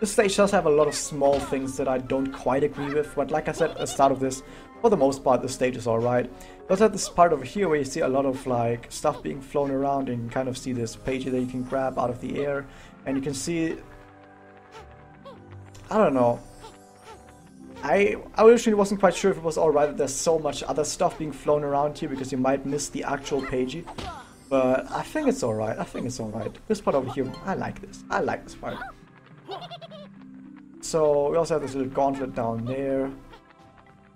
This stage does have a lot of small things that I don't quite agree with, but like I said at the start of this, for the most part the stage is alright. But at this part over here where you see a lot of like stuff being flown around, and you can kind of see this page that you can grab out of the air, and you can see, I don't know. I originally wasn't quite sure if it was alright that there's so much other stuff being flown around here because you might miss the actual pagey. But I think it's alright, I think it's alright. This part over here, I like this. I like this part. So we also have this little gauntlet down there.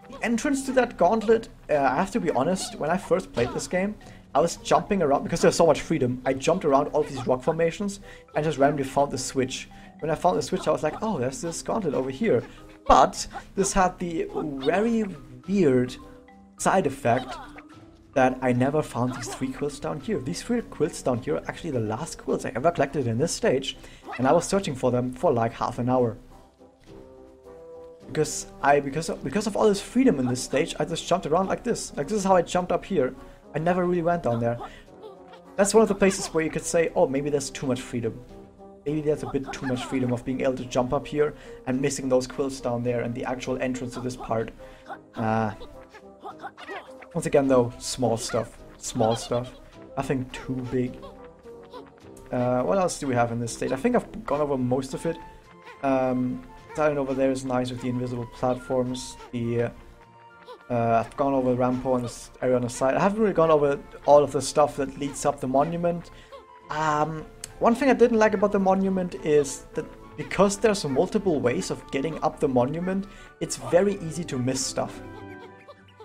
The entrance to that gauntlet, I have to be honest, when I first played this game, I was jumping around, because there's so much freedom, I jumped around all of these rock formations and just randomly found the switch. When I found the switch I was like, oh, there's this gauntlet over here. But this had the very weird side effect that I never found these 3 quills down here. These 3 quills down here are actually the last quills I ever collected in this stage, and I was searching for them for like half an hour. Because of all this freedom in this stage, I just jumped around like this. Like, this is how I jumped up here. I never really went down there. That's one of the places where you could say, oh, maybe there's too much freedom. Maybe there's a bit too much freedom of being able to jump up here and missing those quills down there and the actual entrance to this part. Once again though, small stuff. Small stuff. Nothing too big. What else do we have in this stage? I think I've gone over most of it. That over there is nice with the invisible platforms. I've gone over Rampo and this area on the side. I haven't really gone over all of the stuff that leads up the monument. One thing I didn't like about the monument is that because there's multiple ways of getting up the monument, it's very easy to miss stuff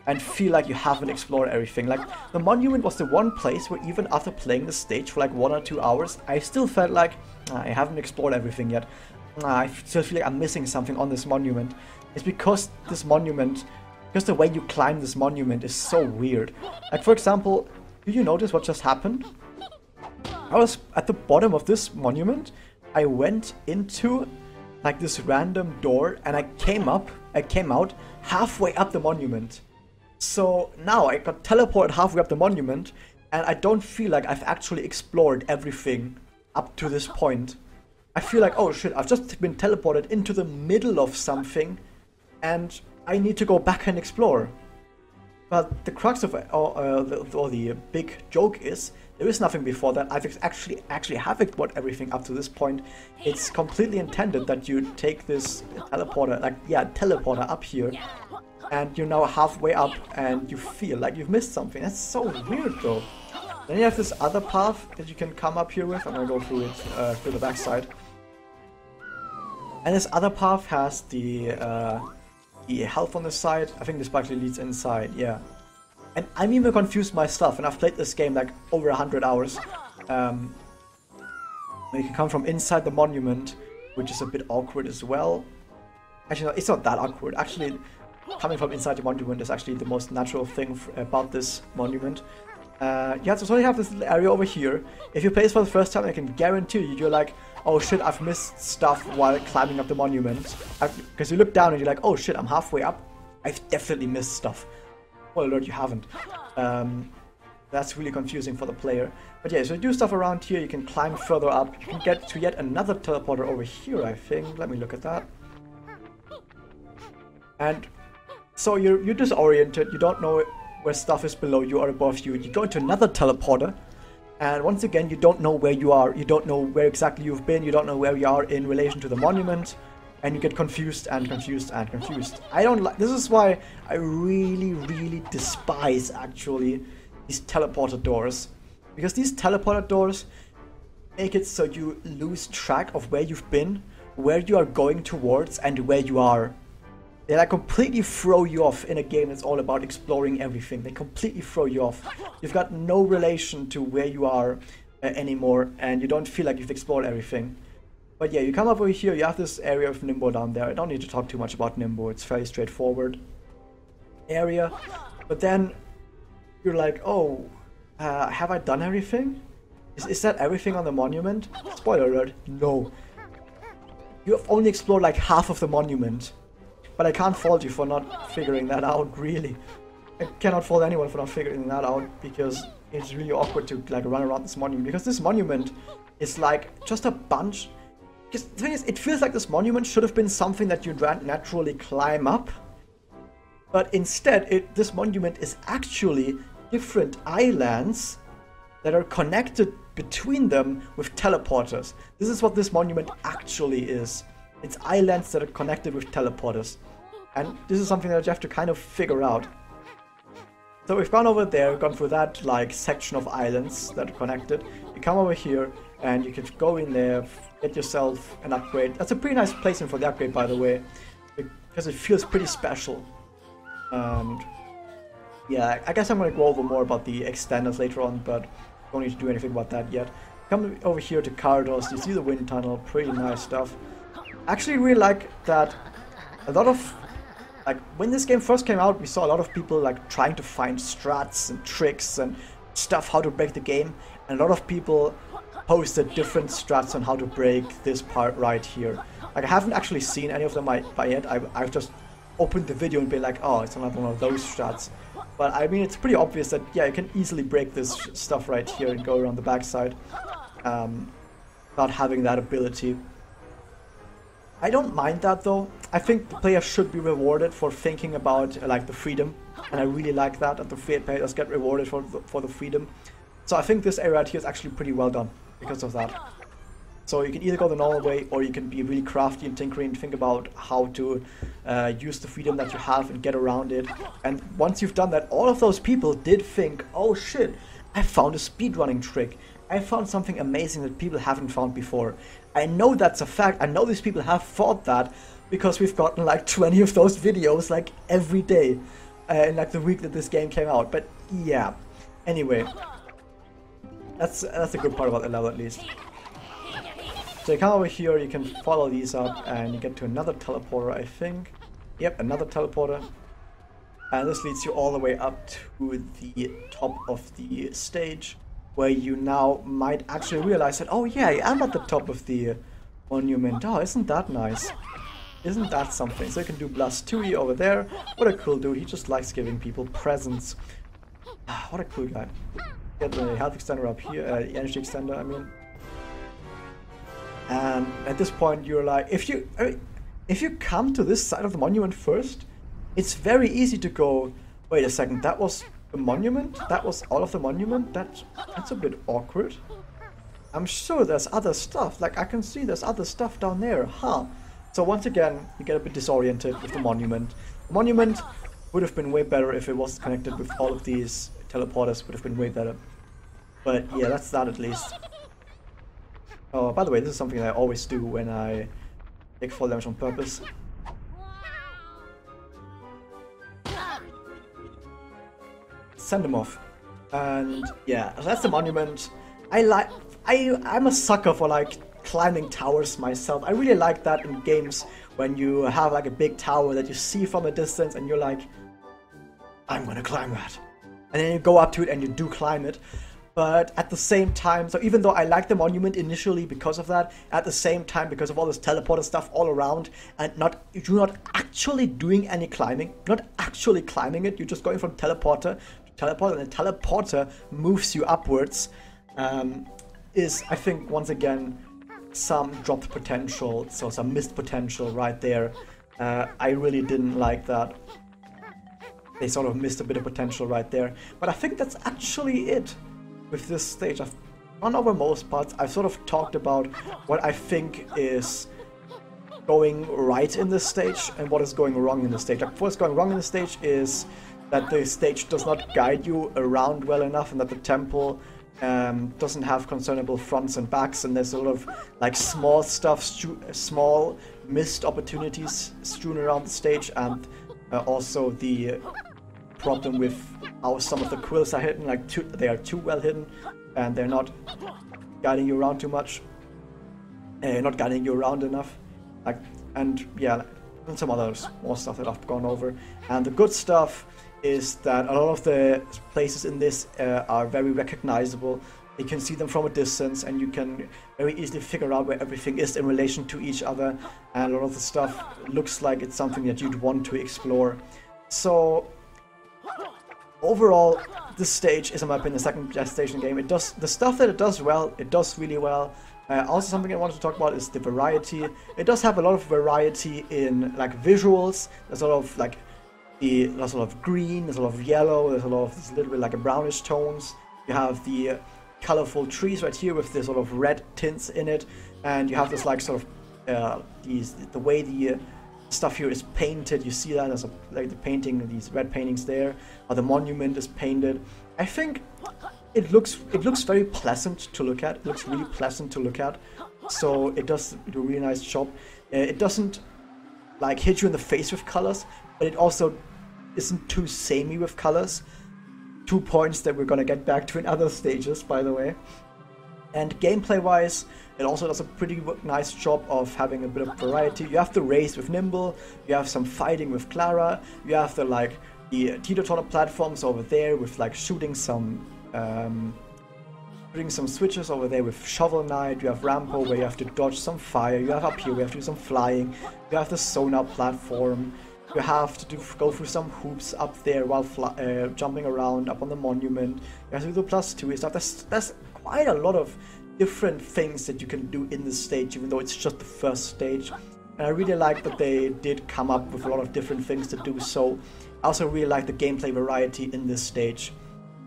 and feel like you haven't explored everything. Like, the monument was the one place where even after playing the stage for like 1 or 2 hours, I still felt like I haven't explored everything yet. I still feel like I'm missing something on this monument. It's because this monument, because the way you climb this monument is so weird. Like, for example, do you notice what just happened? I was at the bottom of this monument. I went into like this random door and I came out halfway up the monument. So now I got teleported halfway up the monument and I don't feel like I've actually explored everything up to this point. I feel like, oh shit, I've just been teleported into the middle of something and I need to go back and explore. But the crux of or the big joke is there is nothing before that. I've actually have explored everything up to this point. It's completely intended that you take this teleporter, teleporter up here, and you're now halfway up, and you feel like you've missed something. That's so weird, though. Then you have this other path that you can come up here with. I'm gonna go through it through the backside. And this other path has the health on the side. I think this actually leads inside, yeah. And I'm even confused myself, and I've played this game like over 100 hours. You can come from inside the monument, which is a bit awkward as well. Actually, no, it's not that awkward. Actually, coming from inside the monument is actually the most natural thing about this monument. So you have this little area over here. If you play this for the first time, I can guarantee you, you're like, oh shit, I've missed stuff while climbing up the monument. Because you look down and you're like, oh shit, I'm halfway up. I've definitely missed stuff. Well, Lord, you haven't. That's really confusing for the player. But yeah, so you do stuff around here. You can climb further up. You can get to yet another teleporter over here, I think. Let me look at that. And so you're disoriented. You don't know where stuff is below you or above you. You go into another teleporter. And once again, you don't know where you are. You don't know where exactly you've been. You don't know where you are in relation to the monument. And you get confused and confused and confused. I don't like. This is why I really despise actually these teleporter doors, because these teleporter doors make it so you lose track of where you've been, where you are going towards, and where you are. They like completely throw you off in a game that's all about exploring everything. They completely throw you off. You've got no relation to where you are anymore, and you don't feel like you've explored everything. But yeah, you come up over here, you have this area of Nimbo down there. I don't need to talk too much about Nimbo, it's fairly straightforward area. But then you're like, oh, have I done everything? Is that everything on the monument? Spoiler alert, no. You have only explored like half of the monument. But I can't fault you for not figuring that out, really. I cannot fault anyone for not figuring that out, because it's really awkward to like run around this monument. Because this monument is like just a bunch. Because the thing is, it feels like this monument should have been something that you'd naturally climb up. But instead, this monument is actually different islands that are connected between them with teleporters. This is what this monument actually is. It's islands that are connected with teleporters. And this is something that you have to kind of figure out. So we've gone over there, gone through that like section of islands that are connected. You come over here and you can go in there, get yourself an upgrade. That's a pretty nice placement for the upgrade, by the way, because it feels pretty special. And yeah, I guess I'm going to go over more about the extenders later on, but don't need to do anything about that yet. Come over here to Cardos, you see the wind tunnel, pretty nice stuff. Actually really like that a lot of, like when this game first came out, we saw a lot of people like trying to find strats and tricks and stuff how to break the game, and a lot of people posted different strats on how to break this part right here. Like I haven't actually seen any of them by yet. I've just opened the video and been like, oh, it's another one of those strats. But I mean, it's pretty obvious that yeah, you can easily break this stuff right here and go around the backside without having that ability. I don't mind that though. I think the player should be rewarded for thinking about like the freedom, and I really like that the players get rewarded for the freedom. So I think this area right here is actually pretty well done because of that. So you can either go the normal way, or you can be really crafty and tinkering and think about how to use the freedom that you have and get around it. And once you've done that, all of those people did think, oh shit, I found a speedrunning trick. I found something amazing that people haven't found before. I know that's a fact. I know these people have thought that because we've gotten like 20 of those videos like every day in like the week that this game came out. But yeah, anyway, that's a good part about the level at least. So you come over here, you can follow these up and you get to another teleporter, I think. Yep, another teleporter. And this leads you all the way up to the top of the stage, where you now might actually realize that, oh yeah, I am at the top of the monument. Oh, isn't that nice? Isn't that something? So you can do Blastui over there. What a cool dude, he just likes giving people presents. What a cool guy. Get the health extender up here, energy extender, I mean. And at this point you're like, if you come to this side of the monument first, it's very easy to go, Wait a second, that was the monument? That was all of the monument? That's a bit awkward. I'm sure there's other stuff. Like, I can see there's other stuff down there. Huh. So once again, you get a bit disoriented with the monument. The monument would have been way better if it was connected with all of these teleporters. Would have been way better. But yeah, that's that at least. Oh, by the way, this is something I always do when I take fall damage on purpose. Send them off. And yeah, that's the monument. I'm a sucker for like climbing towers myself. I really like that in games when you have like a big tower that you see from a distance and you're like, I'm gonna climb that. And then you go up to it and you do climb it. But at the same time, so even though I like the monument initially because of that, at the same time because of all this teleporter stuff all around, and you're not actually doing any climbing, not actually climbing it, you're just going from teleporter to teleporter, and the teleporter moves you upwards, is, I think, once again, some dropped potential, so some missed potential right there. I really didn't like that. They sort of missed a bit of potential right there. But I think that's actually it with this stage. I've gone over most parts. I've sort of talked about what I think is going right in this stage and what is going wrong in the stage. Like, what's going wrong in the stage is that the stage does not guide you around well enough, and that the temple doesn't have concernable fronts and backs, and there's a lot of like small stuff, small missed opportunities strewn around the stage, and also the problem with how some of the quills are hidden, like they are too well hidden, and they're not guiding you around too much, not guiding you around enough, like, and yeah, and some other small stuff that I've gone over. And the good stuff is that a lot of the places in this are very recognizable. You can see them from a distance, and you can very easily figure out where everything is in relation to each other, and a lot of the stuff looks like it's something that you'd want to explore. So overall, this stage is, in my opinion, the second best stage in the game. It does the stuff that it does well, it does really well. Also, something I wanted to talk about is the variety. It does have a lot of variety in like visuals. There's a lot of like there's a lot of green, there's a lot of yellow, there's a lot of this little bit like a brownish tones. You have the colorful trees right here with this sort of red tints in it, and you have this like sort of the way the stuff here is painted. You see that as like the painting, these red paintings there, or the monument is painted. I think it looks very pleasant to look at. It looks really pleasant to look at. So it does do a really nice job. It doesn't like hit you in the face with colors, but it also isn't too samey with colors. 2 points that we're gonna get back to in other stages, by the way. And gameplay-wise, it also does a pretty nice job of having a bit of variety. You have the race with Nimble, you have some fighting with Clara, you have the teeter-totter platforms over there with like shooting some switches over there with Shovel Knight. You have Rampo where you have to dodge some fire. You have up here we have to do some flying. You have the sonar platform. You have to go through some hoops up there while jumping around up on the monument. You have to do the +2 stuff. There's quite a lot of different things that you can do in this stage, even though it's just the first stage. And I really like that they did come up with a lot of different things to do so. I also really like the gameplay variety in this stage.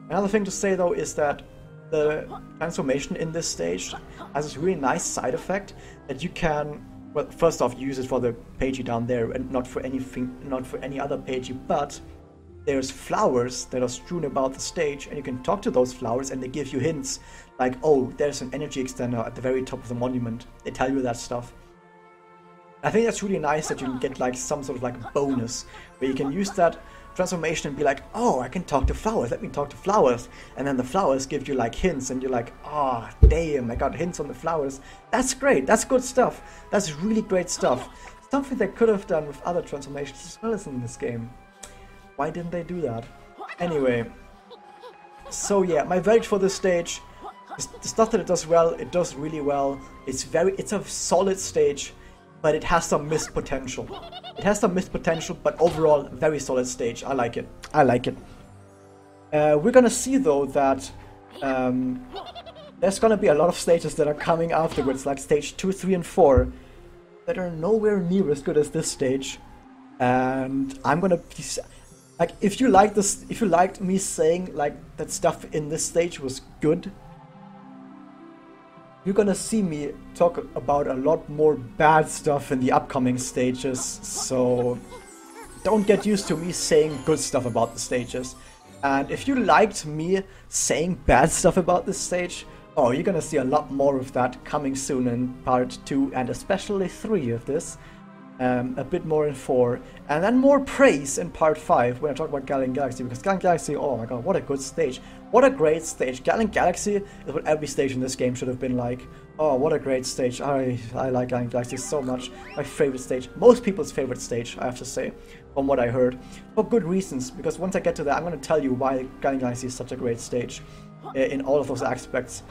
Another thing to say though is that the transformation in this stage has this really nice side effect that you can, well, first off, use it for the pagey down there and not for any other pagey, but there's flowers that are strewn about the stage, and you can talk to those flowers and they give you hints like, oh, there's an energy extender at the very top of the monument. They tell you that stuff. I think that's really nice that you can get like some sort of like bonus where you can use that transformation and be like, oh, I can talk to flowers, let me talk to flowers, and then the flowers give you like hints and you're like, oh damn, I got hints on the flowers. That's great, that's good stuff, that's really great stuff. Something they could have done with other transformations as well as in this game. Why didn't they do that? Anyway, so yeah, my verdict for this stage, the stuff that it does well, it does really well. It's a solid stage, but it has some missed potential. It has some missed potential, but overall, very solid stage. I like it. I like it. We're gonna see though that there's gonna be a lot of stages that are coming afterwards, like stage 2, 3, and 4, that are nowhere near as good as this stage. And I'm gonna Like, if you like this, if you liked me saying like that stuff in this stage was good, you're gonna see me talk about a lot more bad stuff in the upcoming stages. So don't get used to me saying good stuff about the stages. And if you liked me saying bad stuff about this stage, oh, you're gonna see a lot more of that coming soon in part 2 and especially 3 of this. A bit more in 4, and then more praise in part 5 when I talk about Galleon Galaxy, because Galleon Galaxy, oh my god, what a good stage. What a great stage. Galleon Galaxy is what every stage in this game should have been like. Oh, what a great stage. I like Galleon Galaxy so much. My favorite stage. Most people's favorite stage, I have to say, from what I heard. For good reasons, because once I get to that, I'm going to tell you why Galleon Galaxy is such a great stage. In all of those aspects.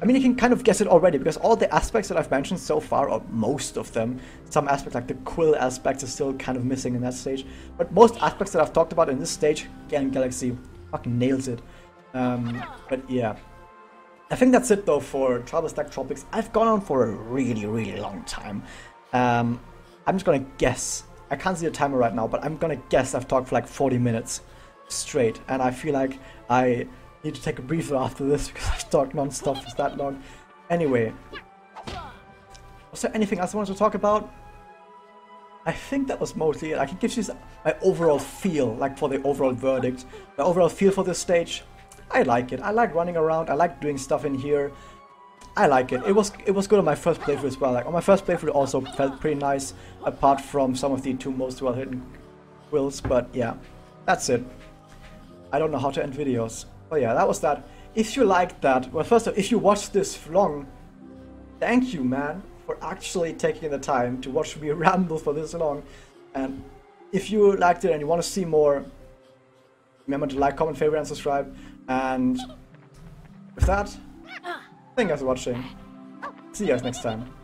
I mean, you can kind of guess it already, because all the aspects that I've mentioned so far, or most of them, some aspects like the quill aspect is still kind of missing in that stage, but most aspects that I've talked about in this stage, Galleon Galaxy fucking nails it. But yeah. I think that's it though for Tribalstack Tropics. I've gone on for a really, really long time. I'm just gonna guess. I can't see the timer right now, but I'm gonna guess I've talked for like 40 minutes straight, and I feel like I need to take a breather after this because I've talked non-stop for that long. Anyway, was there anything else I wanted to talk about? I think that was mostly it. I can give you my overall feel, like for the overall verdict. My overall feel for this stage, I like it. I like running around. I like doing stuff in here. I like it. It was good on my first playthrough as well. Like on my first playthrough, it also felt pretty nice, apart from some of the 2 most well-hidden quills. But yeah, that's it. I don't know how to end videos. Oh yeah, that was that. If you liked that, well, first of all, if you watched this long, thank you, man, for actually taking the time to watch me ramble for this long. And if you liked it and you want to see more, remember to like, comment, favorite, and subscribe. And with that, thank you guys for watching. See you guys next time.